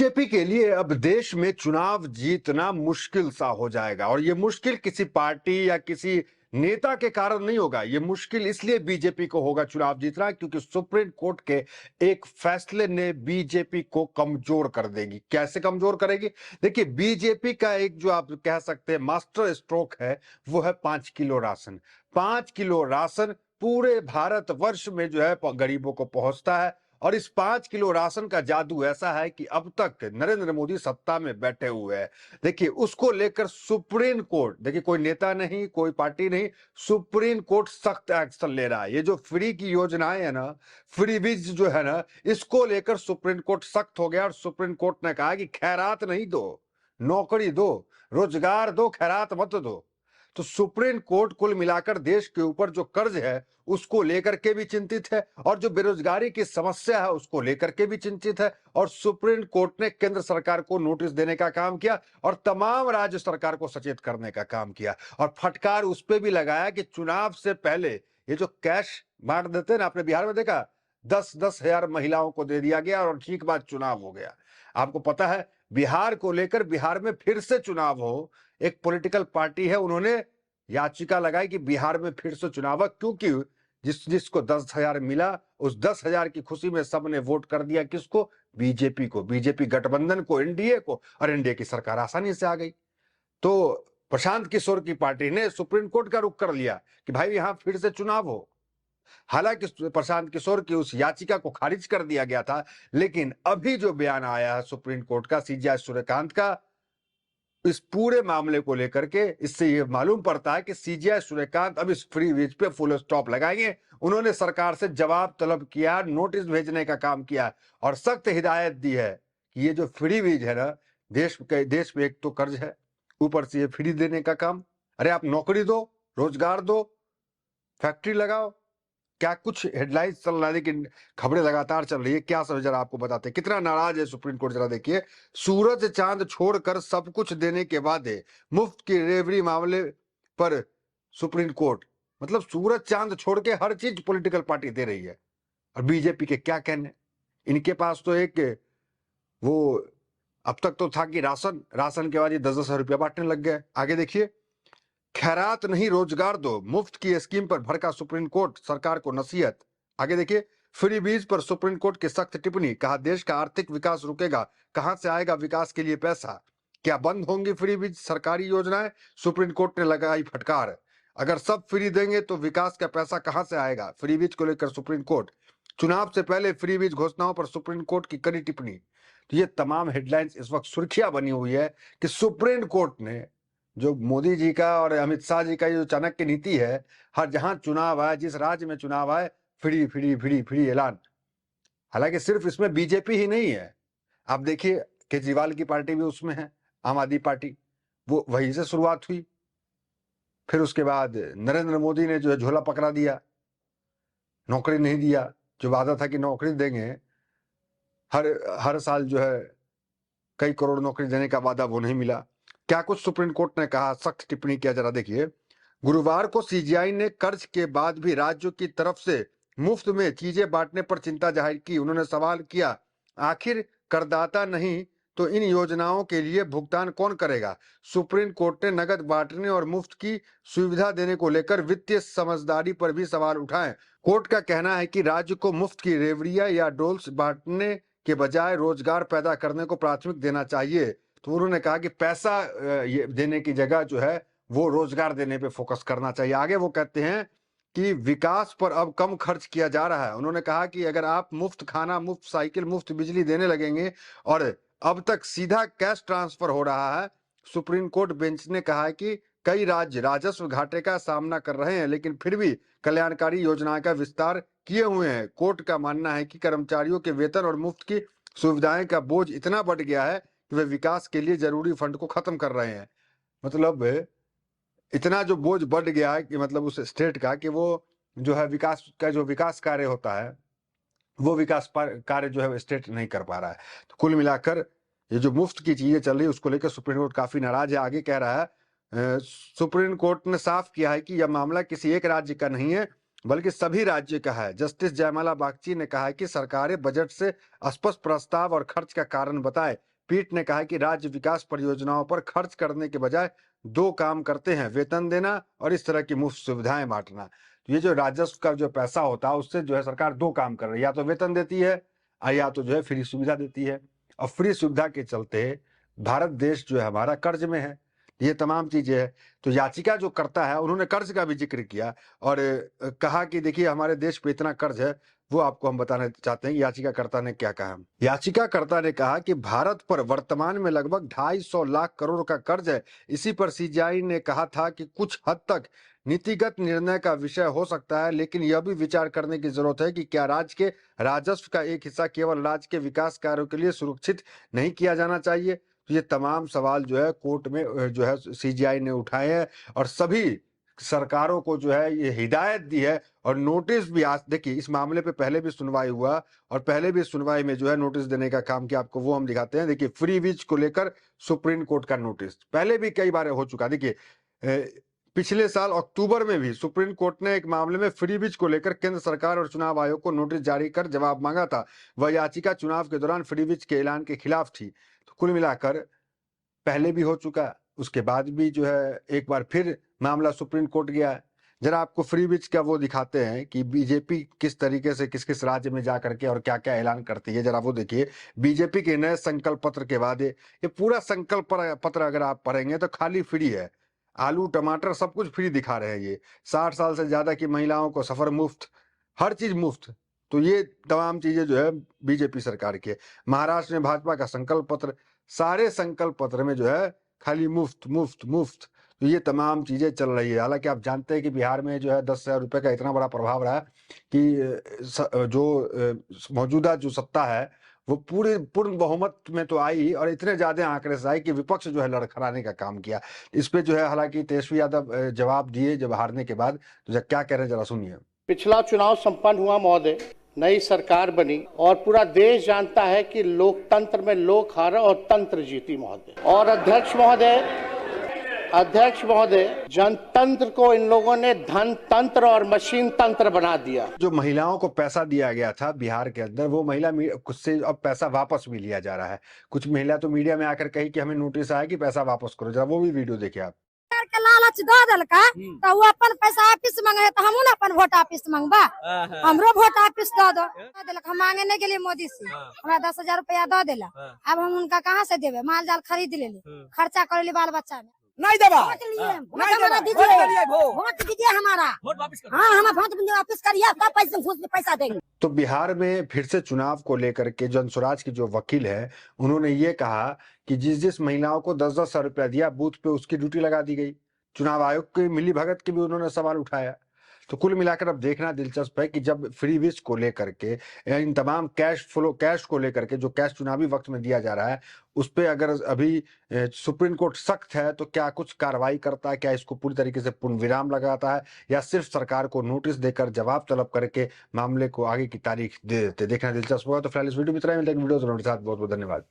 BJP के लिए अब देश में चुनाव जीतना मुश्किल सा हो जाएगा और ये मुश्किल किसी पार्टी या किसी नेता के कारण नहीं होगा। ये मुश्किल इसलिए बीजेपी को होगा चुनाव जीतना क्योंकि सुप्रीम कोर्ट के एक फैसले ने बीजेपी को कमजोर कर देगी। कैसे कमजोर करेगी? देखिए, बीजेपी का एक जो आप कह सकते हैं मास्टर स्ट्रोक है वो है 5 किलो राशन। 5 किलो राशन पूरे भारत वर्ष में जो है गरीबों को पहुंचता है और इस 5 किलो राशन का जादू ऐसा है कि अब तक नरेंद्र मोदी सत्ता में बैठे हुए हैं। देखिए, उसको लेकर सुप्रीम कोर्ट, देखिए कोई नेता नहीं, कोई पार्टी नहीं, सुप्रीम कोर्ट सख्त एक्शन ले रहा है। ये जो फ्री की योजनाएं है ना, फ्रीबीज जो है ना, इसको लेकर सुप्रीम कोर्ट सख्त हो गया और सुप्रीम कोर्ट ने कहा कि खैरात नहीं दो, नौकरी दो, रोजगार दो, खैरात मत दो। तो सुप्रीम कोर्ट कुल मिलाकर देश के ऊपर जो कर्ज है उसको लेकर के भी चिंतित है और जो बेरोजगारी की समस्या है उसको लेकर के भी चिंतित है। और सुप्रीम कोर्ट ने केंद्र सरकार को नोटिस देने का काम किया और तमाम राज्य सरकार को सचेत करने का काम किया और फटकार उस पर भी लगाया कि चुनाव से पहले ये जो कैश बांट देते हैं ना, आपने बिहार में देखा 10-10 हजार महिलाओं को दे दिया गया और ठीक बाद चुनाव हो गया। आपको पता है बिहार को लेकर बिहार में फिर से चुनाव हो, एक पॉलिटिकल पार्टी है उन्होंने याचिका लगाई कि बिहार में फिर से चुनाव, क्योंकि जिसको 10 हजार मिला उस 10 हजार की खुशी में सबने वोट कर दिया किसको? बीजेपी को, बीजेपी गठबंधन को, एनडीए को, और एनडीए की सरकार आसानी से आ गई। तो प्रशांत किशोर की पार्टी ने सुप्रीम कोर्ट का रुख कर लिया कि भाई यहां फिर से चुनाव हो। हालांकि प्रशांत किशोर की उस याचिका को खारिज कर दिया गया था, लेकिन अभी जो बयान आया है सुप्रीम कोर्ट का सीजे सूर्यकांत का इस पूरे मामले को लेकर के, इससे यह मालूम पड़ता है कि सीजे सूर्यकांत अब इस फ्री वीज पे फुल स्टॉप लगाएंगे। उन्होंने सरकार से जवाब तलब किया, नोटिस भेजने का काम किया और सख्त हिदायत दी है कि ये जो फ्री वीज है ना, देश में एक तो कर्ज है, ऊपर से ये फ्री देने का काम। अरे आप नौकरी दो, रोजगार दो, फैक्ट्री लगाओ। क्या कुछ हेडलाइंस चल रहा है, लेकिन खबरें लगातार चल रही है। क्या सब जरा आपको बताते हैं कितना नाराज है सुप्रीम कोर्ट। जरा देखिए, सूरज चांद छोड़कर सब कुछ देने के बाद मुफ्त की रेवड़ी मामले पर सुप्रीम कोर्ट, मतलब सूरज चांद छोड़ के हर चीज पॉलिटिकल पार्टी दे रही है। और बीजेपी के क्या कहने, इनके पास तो एक वो अब तक तो था कि राशन के बाद ये 10-10 हजार रुपया बांटने लग गए। आगे देखिए, खैरात नहीं रोजगार दो, मुफ्त की स्कीम पर भड़का सुप्रीम कोर्ट, सरकार को नसीहत। आगे देखिए, फ्री बीज पर सुप्रीम कोर्ट की सख्त टिप्पणी, कहा देश का आर्थिक विकास रुकेगा, कहां से आएगा विकास के लिए पैसा? क्या बंद होंगी फ्री बीज सरकारी योजनाएं? सुप्रीम कोर्ट ने लगाई फटकार, अगर सब फ्री देंगे तो विकास का पैसा कहां से आएगा? फ्री बीज को लेकर सुप्रीम कोर्ट, चुनाव से पहले फ्री बीज घोषणाओं पर सुप्रीम कोर्ट की कड़ी टिप्पणी। तो ये तमाम हेडलाइंस इस वक्त सुर्खियां बनी हुई है कि सुप्रीम कोर्ट ने जो मोदी जी का और अमित शाह जी का जो चाणक्य नीति है, हर जहां चुनाव आए, जिस राज्य में चुनाव आए, फ्री फ्री फ्री फ्री ऐलान। हालांकि सिर्फ इसमें बीजेपी ही नहीं है, आप देखिए केजरीवाल की पार्टी भी उसमें है, आम आदमी पार्टी, वो वहीं से शुरुआत हुई। फिर उसके बाद नरेंद्र मोदी ने जो है झोला पकड़ा दिया, नौकरी नहीं दिया। जो वादा था कि नौकरी देंगे, हर हर साल जो है कई करोड़ नौकरी देने का वादा, वो नहीं मिला। क्या कुछ सुप्रीम कोर्ट ने कहा, सख्त टिप्पणी किया, जरा देखिए। गुरुवार को सीजीआई ने कर्ज के बाद भी राज्यों की तरफ से मुफ्त में चीजें बांटने पर चिंता जाहिर की। उन्होंने सवाल किया, आखिर करदाता नहीं तो इन योजनाओं के लिए भुगतान कौन करेगा? सुप्रीम कोर्ट ने नगद बांटने और मुफ्त की सुविधा देने को लेकर वित्तीय समझदारी पर भी सवाल उठाए। कोर्ट का कहना है कि राज्य को मुफ्त की रेवड़ियां या डोल्स बांटने के बजाय रोजगार पैदा करने को प्राथमिक देना चाहिए। तो उन्होंने कहा कि पैसा ये देने की जगह जो है वो रोजगार देने पे फोकस करना चाहिए। आगे वो कहते हैं कि विकास पर अब कम खर्च किया जा रहा है। उन्होंने कहा कि अगर आप मुफ्त खाना, मुफ्त साइकिल, मुफ्त बिजली देने लगेंगे और अब तक सीधा कैश ट्रांसफर हो रहा है। सुप्रीम कोर्ट बेंच ने कहा है कि कई राज्य राजस्व घाटे का सामना कर रहे हैं, लेकिन फिर भी कल्याणकारी योजनाएं का विस्तार किए हुए हैं। कोर्ट का मानना है कि कर्मचारियों के वेतन और मुफ्त की सुविधाएं का बोझ इतना बढ़ गया है कि वे विकास के लिए जरूरी फंड को खत्म कर रहे हैं। मतलब इतना जो बोझ बढ़ गया है कि मतलब उस स्टेट का, कि वो जो है विकास का जो विकास कार्य होता है वो विकास कार्य जो है स्टेट नहीं कर पा रहा है। तो कुल मिलाकर ये जो मुफ्त की चीजें चल रही है उसको लेकर सुप्रीम कोर्ट काफी नाराज है। आगे कह रहा है, सुप्रीम कोर्ट ने साफ किया है कि यह मामला किसी एक राज्य का नहीं है बल्कि सभी राज्य का है। जस्टिस जयमाला बागची ने कहा है कि सरकारें बजट से स्पष्ट प्रस्ताव और खर्च का कारण बताए, पीठ ने कहा कि राज्य विकास परियोजनाओं पर खर्च करने के बजाय दो काम करते हैं, वेतन देना और इस तरह की मुफ्त सुविधाएं बांटना। तो ये जो राजस्व का जो पैसा होता है उससे जो है सरकार दो काम कर रही है, या तो वेतन देती है या तो जो है फ्री सुविधा देती है। और फ्री सुविधा के चलते भारत देश जो है हमारा कर्ज में है। ये तमाम चीजें है। तो याचिका जो करता है उन्होंने कर्ज का भी जिक्र किया और कहा कि देखिए हमारे देश पे इतना कर्ज है, वो आपको हम बताना चाहते हैं याचिकाकर्ता ने क्या कहा। याचिकाकर्ता ने कहा कि भारत पर वर्तमान में लगभग 250 लाख करोड़ का कर्ज है। इसी पर सीजीआई ने कहा था कि कुछ हद तक नीतिगत निर्णय का विषय हो सकता है, लेकिन यह भी विचार करने की जरूरत है कि क्या राज्य के राजस्व का एक हिस्सा केवल राज्य के विकास कार्यों के लिए सुरक्षित नहीं किया जाना चाहिए। तो ये तमाम सवाल जो है कोर्ट में जो है सीजीआई ने उठाए हैं और सभी सरकारों को जो है ये हिदायत दी है और नोटिस भी। आज देखिए इस मामले पे पहले भी सुनवाई हुआ और पहले भी सुनवाई में जो है नोटिस देने का काम किया, आपको वो हम दिखाते हैं। देखिए फ्री बीज को लेकर सुप्रीम कोर्ट का नोटिस पहले भी कई बार हो चुका। देखिए पिछले साल अक्टूबर में भी सुप्रीम कोर्ट ने एक मामले में फ्री बीज को लेकर केंद्र सरकार और चुनाव आयोग को नोटिस जारी कर जवाब मांगा था। वह याचिका चुनाव के दौरान फ्री बीज के ऐलान के खिलाफ थी। तो कुल मिलाकर पहले भी हो चुका, उसके बाद भी जो है एक बार फिर मामला सुप्रीम कोर्ट गया है। जरा आपको फ्री बीज का वो दिखाते हैं कि बीजेपी किस तरीके से किस किस राज्य में जा करके और क्या क्या ऐलान करती है, जरा वो देखिए। बीजेपी के नए संकल्प पत्र के वादे, ये पूरा संकल्प पत्र अगर आप पढ़ेंगे तो खाली फ्री है। आलू टमाटर सब कुछ फ्री दिखा रहे हैं। ये 60 साल से ज्यादा की महिलाओं को सफर मुफ्त, हर चीज मुफ्त। तो ये तमाम चीजें जो है बीजेपी सरकार की है। महाराष्ट्र में भाजपा का संकल्प पत्र, सारे संकल्प पत्र में जो है खाली मुफ्त मुफ्त मुफ्त। तो ये तमाम चीजें चल रही है। हालांकि आप जानते हैं कि बिहार में जो है 10,000 रुपए का इतना बड़ा प्रभाव रहा कि जो मौजूदा जो सत्ता है वो पूर्ण बहुमत में तो आई और इतने ज्यादा आंकड़े से आई कि विपक्ष जो है लड़खड़ाने का काम किया। इस पे जो है हालांकि तेजस्वी यादव जवाब दिए जब हारने के बाद। तो क्या कह रहे हैं जरा सुनिए। पिछला चुनाव संपन्न हुआ महोदय, नई सरकार बनी और पूरा देश जानता है कि लोकतंत्र में लोक हारा और तंत्र जीती महोदय। और अध्यक्ष महोदय जनतंत्र को इन लोगों ने धन तंत्र और मशीन तंत्र बना दिया। जो महिलाओं को पैसा दिया गया था बिहार के अंदर, वो महिला कुछ से अब पैसा वापस भी लिया जा रहा है। कुछ महिला तो मीडिया में आकर कही कि हमें नोटिस आया कि पैसा वापस करो। जरा वो भी वीडियो देखिए आप। लालच दो दिलका तो वो अपन पैसा ऑफिस मांगे तो हम ना अपन वोट ऑफिस मांगबा, हमरो वोट ऑफिस दो दिलक। हम मांगे नहीं गेली मोदी से, हमरा 10,000 रुपया दो दिला। अब हम उनका कहाँ से देवे? माल जाल खरीद ले खर्चा कर ली बाल बच्चा में। नहीं देवा, वोट दीजिए हमारा। हाँ हम वोट वापिस करिए, तब पैसा देंगे। तो बिहार में फिर से चुनाव को लेकर के जनसुराज की जो वकील है उन्होंने ये कहा कि जिस महिलाओं को 10-10 हजार रुपया दिया बूथ पे उसकी ड्यूटी लगा दी गई। चुनाव आयोग की मिली भगत की भी उन्होंने सवाल उठाया। तो कुल मिलाकर अब देखना दिलचस्प है कि जब फ्री बीज को लेकर के इन तमाम कैश को लेकर के जो कैश चुनावी वक्त में दिया जा रहा है उस पर अगर अभी सुप्रीम कोर्ट सख्त है तो क्या कुछ कार्रवाई करता है, क्या इसको पूरी तरीके से पूर्ण विराम लगाता है या सिर्फ सरकार को नोटिस देकर जवाब तलब करके मामले को आगे की तारीख दे देते। देखना दिलचस्प होगा। तो फिलहाल इस वीडियो में इतना ही। मिलते हैं वीडियो के साथ। बहुत बहुत धन्यवाद।